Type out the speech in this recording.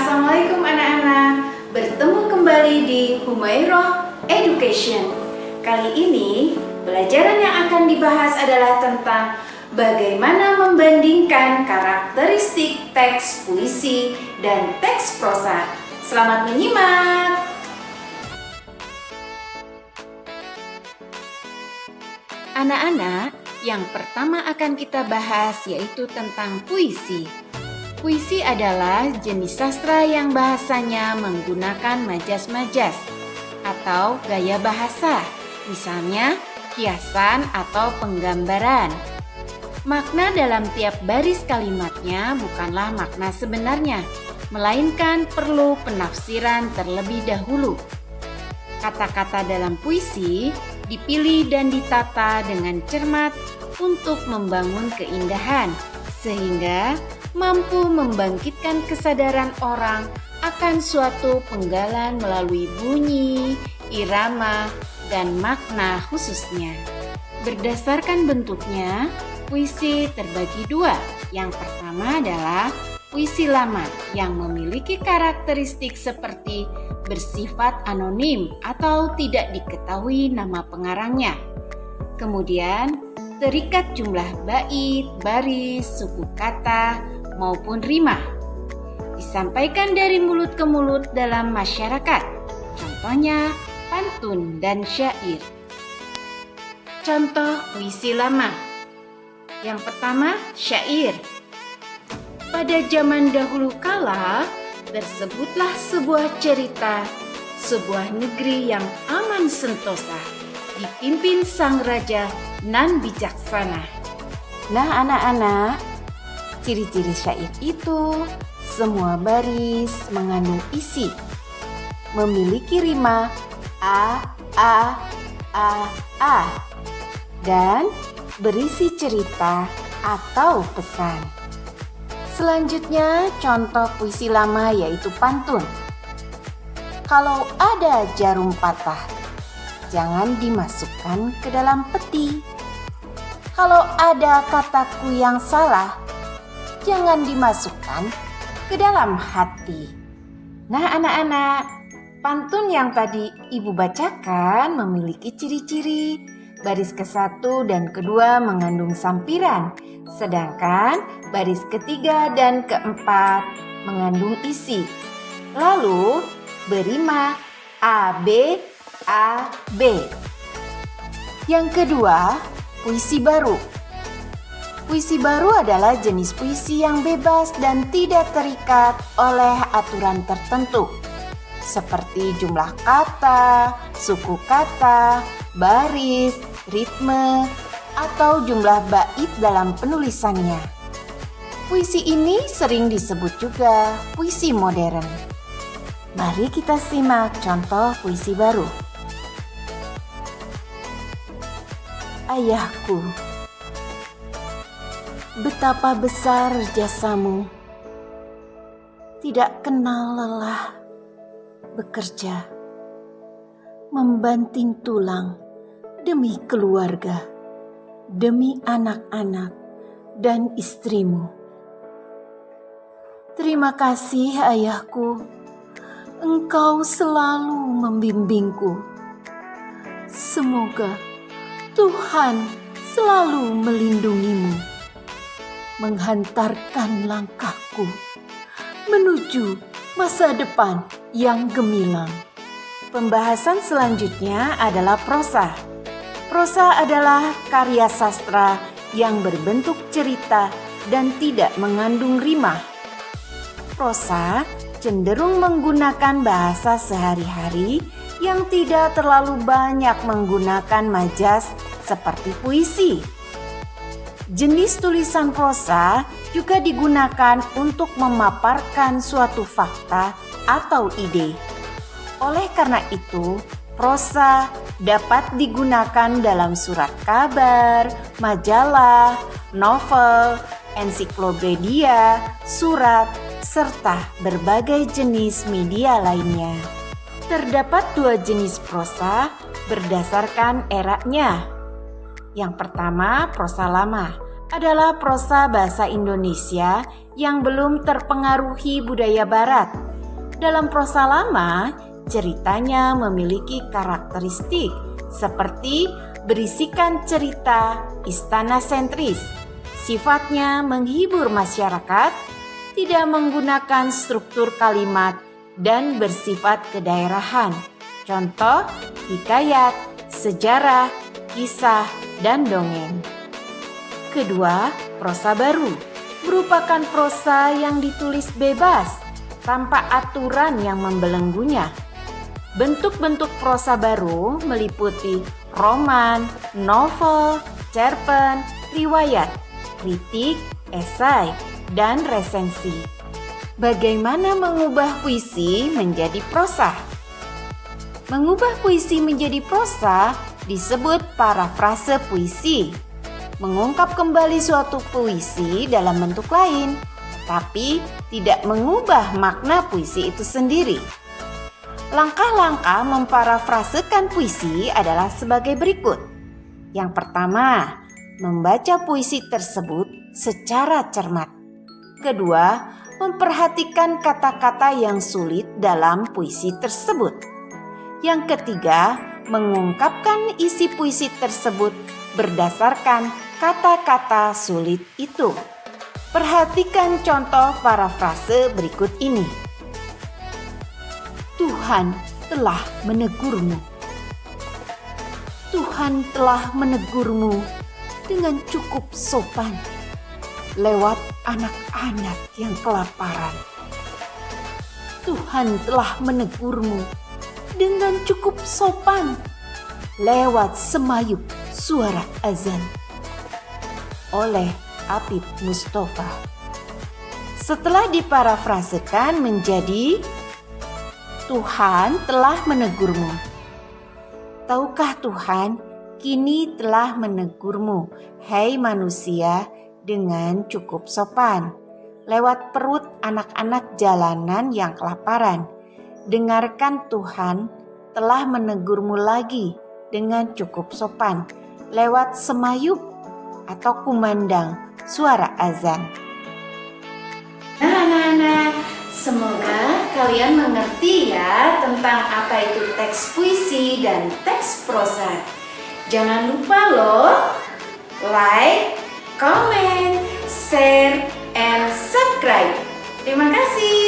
Assalamualaikum anak-anak. Bertemu kembali di Humairah Education. Kali ini pelajaran yang akan dibahas adalah tentang bagaimana membandingkan karakteristik teks puisi dan teks prosa. Selamat menyimak. Anak-anak, yang pertama akan kita bahas yaitu tentang puisi. Puisi adalah jenis sastra yang bahasanya menggunakan majas-majas atau gaya bahasa, misalnya kiasan atau penggambaran. Makna dalam tiap baris kalimatnya bukanlah makna sebenarnya, melainkan perlu penafsiran terlebih dahulu. Kata-kata dalam puisi dipilih dan ditata dengan cermat untuk membangun keindahan, sehingga mampu membangkitkan kesadaran orang akan suatu penggalan melalui bunyi, irama, dan makna khususnya. Berdasarkan bentuknya, puisi terbagi dua. Yang pertama adalah puisi lama yang memiliki karakteristik seperti bersifat anonim atau tidak diketahui nama pengarangnya. Kemudian, terikat jumlah bait, baris, suku kata, maupun rima. Disampaikan dari mulut ke mulut dalam masyarakat. Contohnya, pantun dan syair. Contoh puisi lama. Yang pertama, syair. Pada zaman dahulu kala, tersebutlah sebuah cerita, sebuah negeri yang aman sentosa, dipimpin sang raja nan bijaksana. Nah anak-anak, ciri-ciri syair itu semua baris mengandung isi, memiliki rima a, dan berisi cerita atau pesan. Selanjutnya, contoh puisi lama yaitu pantun. Kalau ada jarum patah, jangan dimasukkan ke dalam peti. Kalau ada kataku yang salah, jangan dimasukkan ke dalam hati. Nah anak-anak, pantun yang tadi ibu bacakan memiliki ciri-ciri. Baris ke-1 dan ke-2 mengandung sampiran, sedangkan baris ke-3 dan ke-4 mengandung isi. Lalu berima A, B, A, B. Yang kedua, puisi baru. Puisi baru adalah jenis puisi yang bebas dan tidak terikat oleh aturan tertentu, seperti jumlah kata, suku kata, baris, ritme, atau jumlah bait dalam penulisannya. Puisi ini sering disebut juga puisi modern. Mari kita simak contoh puisi baru. Ayahku, betapa besar jasamu, tidak kenal lelah bekerja, membanting tulang demi keluarga, demi anak-anak dan istrimu. Terima kasih ayahku, engkau selalu membimbingku. Semoga Tuhan selalu melindungimu, menghantarkan langkahku menuju masa depan yang gemilang. Pembahasan selanjutnya adalah prosa. Prosa adalah karya sastra yang berbentuk cerita dan tidak mengandung rima. Prosa cenderung menggunakan bahasa sehari-hari yang tidak terlalu banyak menggunakan majas seperti puisi. Jenis tulisan prosa juga digunakan untuk memaparkan suatu fakta atau ide. Oleh karena itu, prosa dapat digunakan dalam surat kabar, majalah, novel, ensiklopedia, surat, serta berbagai jenis media lainnya. Terdapat dua jenis prosa berdasarkan eranya. Yang pertama, prosa lama adalah prosa bahasa Indonesia yang belum terpengaruhi budaya Barat. Dalam prosa lama, ceritanya memiliki karakteristik seperti berisikan cerita istana sentris. Sifatnya menghibur masyarakat, tidak menggunakan struktur kalimat, dan bersifat kedaerahan. Contoh, hikayat, sejarah, kisah, dan dongeng. Kedua, prosa baru merupakan prosa yang ditulis bebas, tanpa aturan yang membelenggunya. Bentuk-bentuk prosa baru meliputi roman, novel, cerpen, riwayat, kritik, esai, dan resensi. Bagaimana mengubah puisi menjadi prosa? Mengubah puisi menjadi prosa disebut parafrase puisi. Mengungkap kembali suatu puisi dalam bentuk lain, tapi tidak mengubah makna puisi itu sendiri. Langkah-langkah memparafrasekan puisi adalah sebagai berikut. Yang pertama, membaca puisi tersebut secara cermat. Kedua, memperhatikan kata-kata yang sulit dalam puisi tersebut. Yang ketiga, mengungkapkan isi puisi tersebut berdasarkan kata-kata sulit itu. Perhatikan contoh parafrase berikut ini. Tuhan telah menegurmu. Tuhan telah menegurmu dengan cukup sopan lewat anak-anak yang kelaparan. Tuhan telah menegurmu dengan cukup sopan lewat semayup suara azan. Oleh Apip Mustofa. Setelah diparafrasekan menjadi Tuhan telah menegurmu. Tahukah Tuhan kini telah menegurmu, hai manusia, dengan cukup sopan, lewat perut anak-anak jalanan yang kelaparan. Dengarkan, Tuhan telah menegurmu lagi dengan cukup sopan, lewat semayup atau kumandang suara azan. Nah, anak-anak, semoga kalian mengerti ya tentang apa itu teks puisi dan teks prosa. Jangan lupa loh, like, comment, share, and subscribe. Terima kasih.